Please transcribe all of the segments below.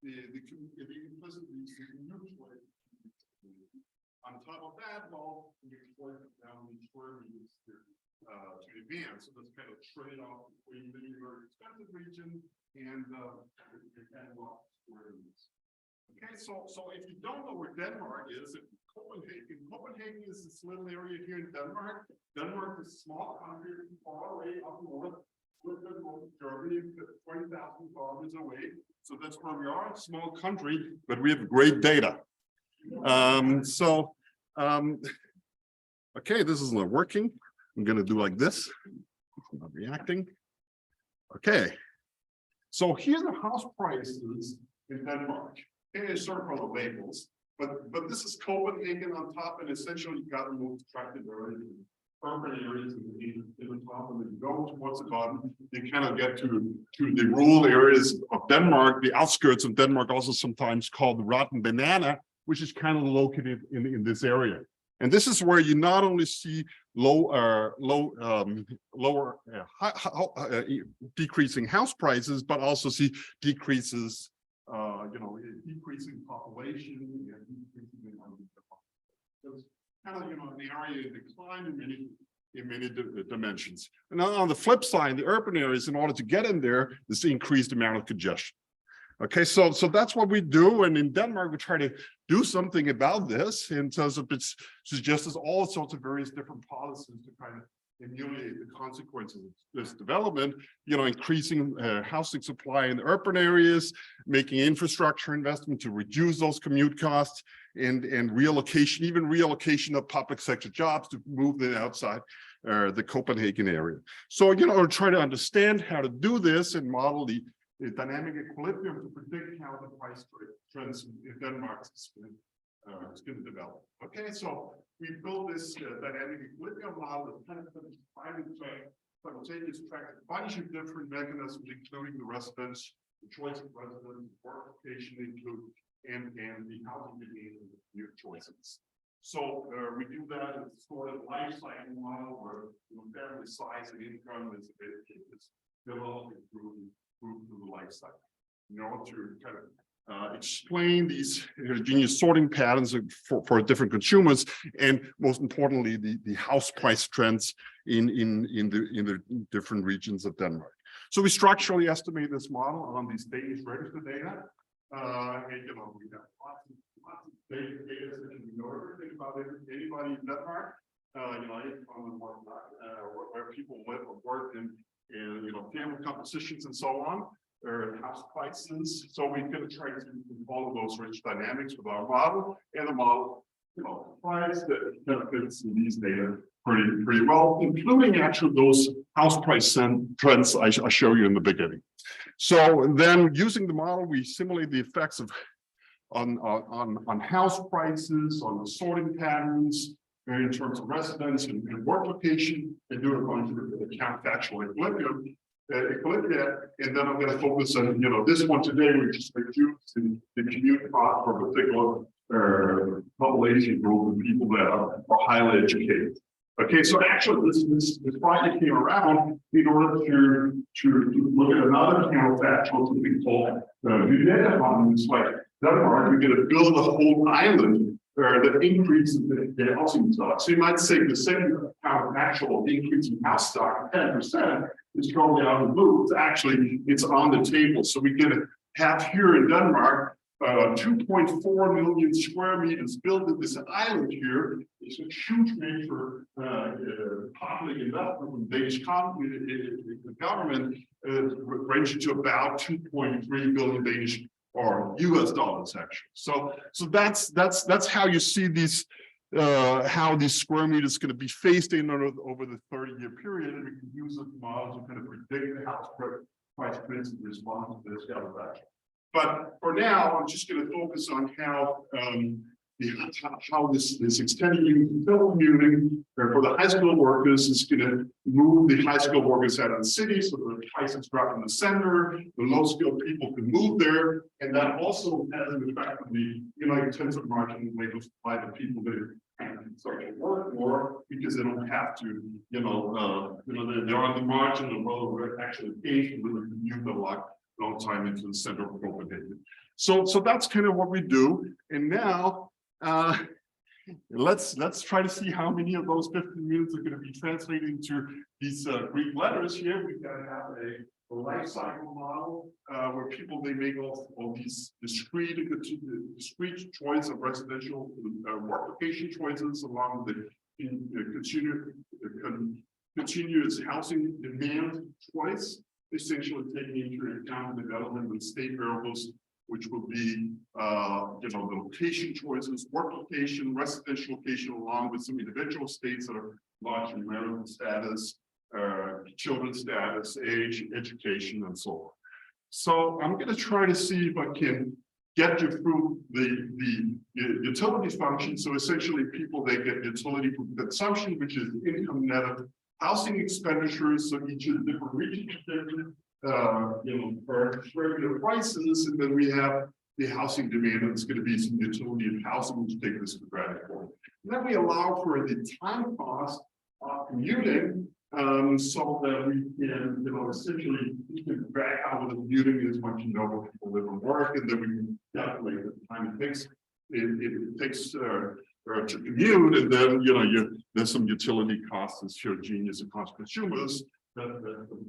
implicit commute choice. On top of that, well, we exploit down the square meters to advance. So that's kind of trade-off between the very expensive region and the analog square meters. Okay, so if you don't know where Denmark is, Copenhagen is this little area here in Denmark. Denmark is a small country far away up north. With Germany, 20,000 kilometers away. So that's where we are, a small country, but we have great data. Okay, this is not working. I'm going to do like this. I'm not reacting. Okay. So here are the house prices in Denmark. And it's sort of the labels, but this is Copenhagen on top, and essentially you got the most attractive areas, urban areas in the top, and then you go towards the bottom, you kind of get to the rural areas of Denmark, the outskirts of Denmark, also sometimes called the rotten banana, which is kind of located in this area. And this is where you not only see decreasing house prices, but also see decreases, decreasing population and decreasing so it's kind of an area in decline in many dimensions. And on the flip side, the urban areas, in order to get in there, this increased amount of congestion. Okay, so that's what we do, and in Denmark we try to do something about this in terms of it suggests all sorts of various different policies to kind of ameliorate the consequences of this development. Increasing housing supply in urban areas, making infrastructure investment to reduce those commute costs, and relocation, even relocation of public sector jobs to move them outside the Copenhagen area. So try to understand how to do this and model the dynamic equilibrium to predict how the price trends in Denmark is going to develop. Okay, so we built this dynamic equilibrium model that kind of simultaneously tracks a bunch of different mechanisms, including the residence, the choice of residence, work location include, and the housing demand and the commute choices. So we do that in sort of life cycle model where family size and income is developed through the life cycle. In order to kind of explain these heterogeneous sorting patterns for different consumers, and most importantly, the house price trends in the different regions of Denmark. So we structurally estimate this model on these Danish register data. And we have lots of data that you know everything about anybody in Denmark. Where people live or work in family compositions and so on, or house prices. So we're going to try to follow those rich dynamics with our model, and the model, price that benefits these data pretty well, including actually those house price trends I show you in the beginning. So then, using the model, we simulate the effects of on house prices, on the sorting patterns, in terms of residence and work location, and do a bunch of counterfactual equilibria. And then I'm going to focus on this one today, which is reducing the commute cost for a particular population group of people that are highly educated. Okay, so actually this project came around in order to look at another counterfactual that we call it's like Denmark. We're going to build a whole island that increases the housing stock. So you might say the same counterfactual increase in house stock 10% is going down the blue. It's on the table. So we're going to have here in Denmark 2.4 million square meters built in this island here. It's a huge major public investment from the Danish government, ranging to about 2.3 billion Danish or US dollars actually. So that's how you see these how these square meters is going to be phased in over the 30-year period, and we can use this model to kind of predict the house price trends in response to this counterfactual. But for now, I'm just going to focus on how this extended commuting for the high school workers is going to move the high school workers out of the city, so the prices drop in the center, the low skilled people can move there, and that also has an effect on the intensive marginal labor supply, the people that start to work more because they don't have to, they're on the margin of well, we're actually paying to really commute a long time into the center of Copenhagen. So that's kind of what we do. And now let's try to see how many of those 15 minutes are going to be translated into these Greek letters here. We've got to have a life cycle model where people, they make all these discrete choice of residential work location choices along the continuous housing demand choice, essentially taking into account the development of state variables, which will be, the location choices, work location, residential location, along with some individual states that are largely marital status, children's status, age, education, and so on. So I'm going to try to see if I can get you through the utility function. So essentially, people, they get utility from consumption, which is income net of housing expenditures. So each of the different regions, for regular prices, and then we have the housing demand, and it's going to be some utility of housing, which take this for granted for. And then we allow for the time cost of commuting, so that we can, essentially, we can back out of the commuting as much, where people live and work, and then we can calculate the time it takes. It takes to commute, and then there's some utility costs as heterogeneous across consumers that we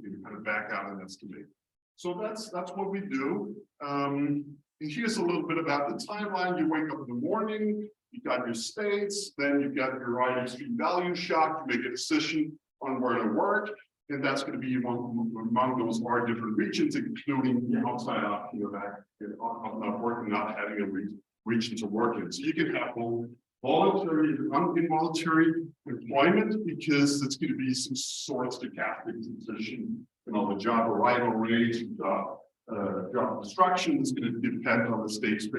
can kind of back out and estimate. So that's what we do. And here's a little bit about the timeline. You wake up in the morning, you got your states, then you got your right extreme value shock, you make a decision on where to work, and that's going to be among those are different regions, including the outside option of not working, not having a region to work in. So you can have both voluntary and involuntary employment, because it's going to be some sort of stochastic transition, the job arrival rate, job destruction is going to depend on the state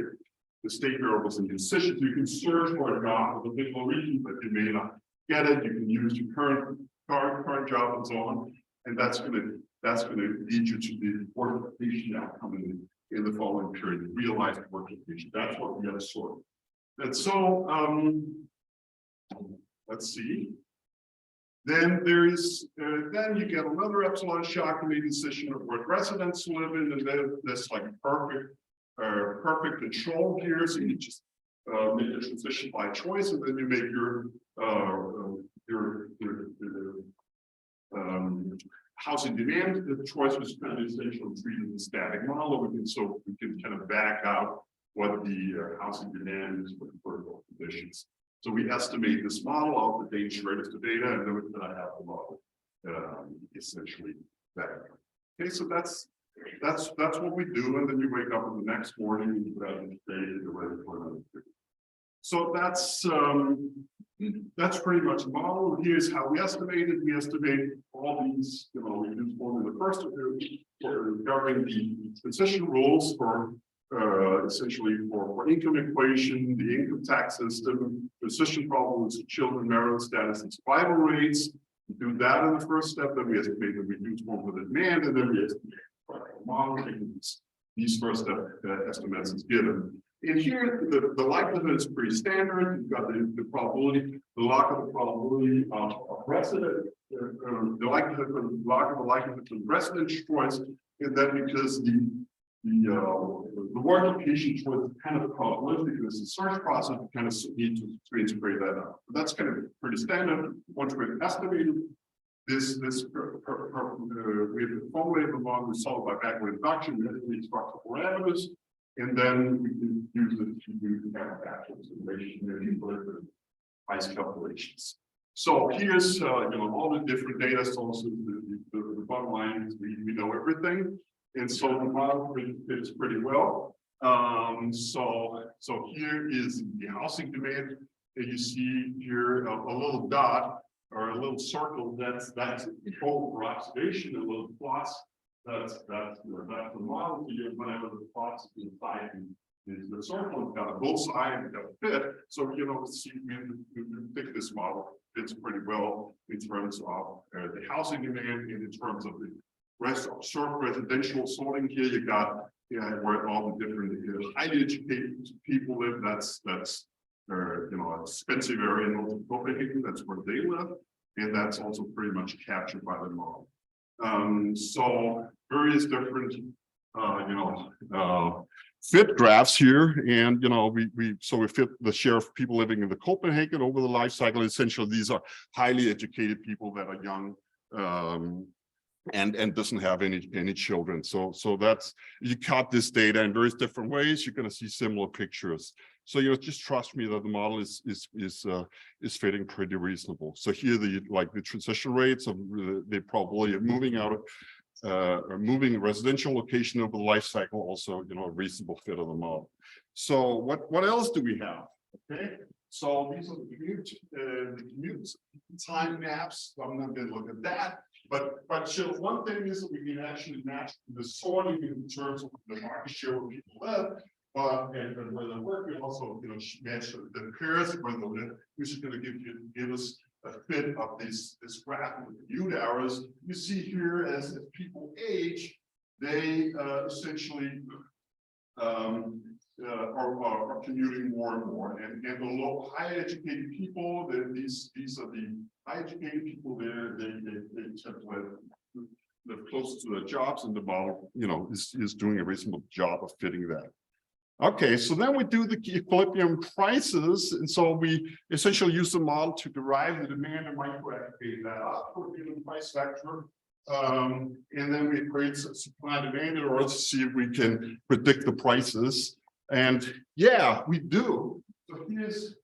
variables and decisions. You can search for a job with a particular region, but you may not get it. You can use your current job and so on, and that's going to lead you to the work location outcome in the following period. The realized work location. That's what we got to sort. And so let's see. Then there is then you get another epsilon shock and a decision of what residents live in, and then there's like perfect control here. So you just make a transition by choice, and then you make your housing demand. The choice was kind of essentially treated as a static model. We can kind of back out what the housing demand is for the vertical conditions. So we estimate this model of the danger rate to data, and then I have the model essentially back. Okay, so that's what we do, and then you wake up in the next morning and you have the data, you're ready for another day. So that's pretty much the model. Here's how we estimate it. We estimate all these, we use one in the first of them, governing the transition rules for essentially for income equation, the income tax system, transition problems, children, marital status, and survival rates. We do that in the first step, then we estimate the reduced form for the demand, and then we estimate the model, taking these first step estimates is given. And here, the likelihood is pretty standard. You've got the probability, the log of the probability of resident, the likelihood for the log of the likelihood for the resident choice, and then because the work location choice is kind of probabilistic, because the search process we kind of need to integrate that out. But that's kind of pretty standard. Once we've estimated this, we have to formulate the model, we solve by backward induction, we estimate structural parameters. And then we can use it to do the kind of actual simulation and price calculations. So here's all the different data sources. The bottom line is we know everything, and so the model fits pretty well. So here is the housing demand, and you see here a little dot or a little circle. That's control for observation. A little plus. That's the model. Whenever the plots inside the circle, it's got both sides, it's got a fit. So see, we think this model fits pretty well in terms of the housing demand and in terms of the short residential sorting. Here you got where all the different highly educated people live. That's an expensive area in Copenhagen. That's where they live, and that's also pretty much captured by the model. So various different fit graphs here, and we fit the share of people living in the Copenhagen over the life cycle. Essentially, these are highly educated people that are young and doesn't have any children. So that's, you cut this data in various different ways, you're going to see similar pictures. So just trust me that the model is fitting pretty reasonable. So here the transition rates of they probably are moving out of or moving residential location over the life cycle, also a reasonable fit of the model. So what else do we have? Okay, so these are the commute time maps. I'm not going to look at that, but one thing is that we can actually match the sorting in terms of the market share where people live. And where they work, we also match the pairs where they live, which is going to give us a fit of this graph of the commute hours. You see here as people age, they essentially are commuting more and more. And the high educated people, these are the high educated people there, they tend to live close to their jobs, and the model is doing a reasonable job of fitting that. Okay, so then we do the equilibrium prices, and so we essentially use the model to derive the demand and microaggregate that up for a given price vector, and then we create supply and demand in order to see if we can predict the prices. And yeah, we do. So this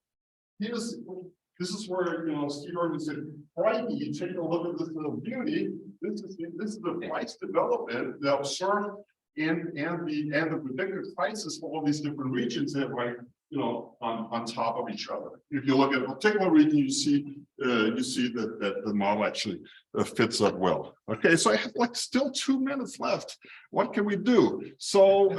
is where Fedor said, "Crikey, you take a look at this little beauty. This is the price development that observed." And the predicted prices for all these different regions that on top of each other. If you look at a particular region, you see that the model actually fits up well. Okay, so I have still 2 minutes left. What can we do? So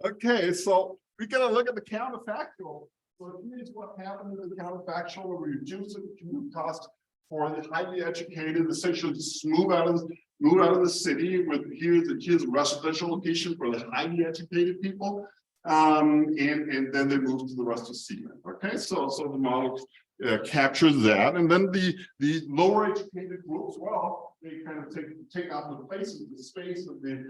okay, so we gotta look at the counterfactual. So here's what happened in the counterfactual, where we reduce the commute cost for the highly educated, essentially just move out of the city. With here's a residential location for the highly educated people, and then they move to the rest of Sealand. Okay, so the model captures that, and then the lower educated groups, well, they kind of take out the places, the space that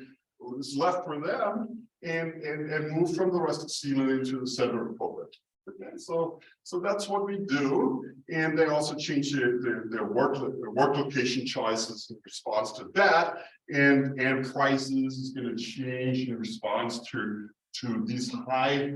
is left for them, and move from the rest of Sealand into the center of Poland. Okay, so that's what we do, and they also change their work location choices in response to that, and prices is going to change in response to these high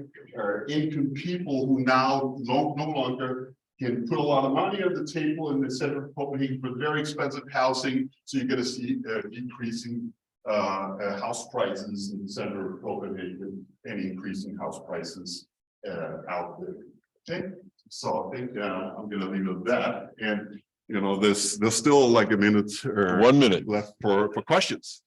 income people who now no longer can put a lot of money on the table in the center of Copenhagen for very expensive housing. So you're going to see decreasing house prices in the center of Copenhagen and increasing house prices out there. Okay, so I think I'm going to leave it at that, and there's still like a minute or 1 minute left for questions.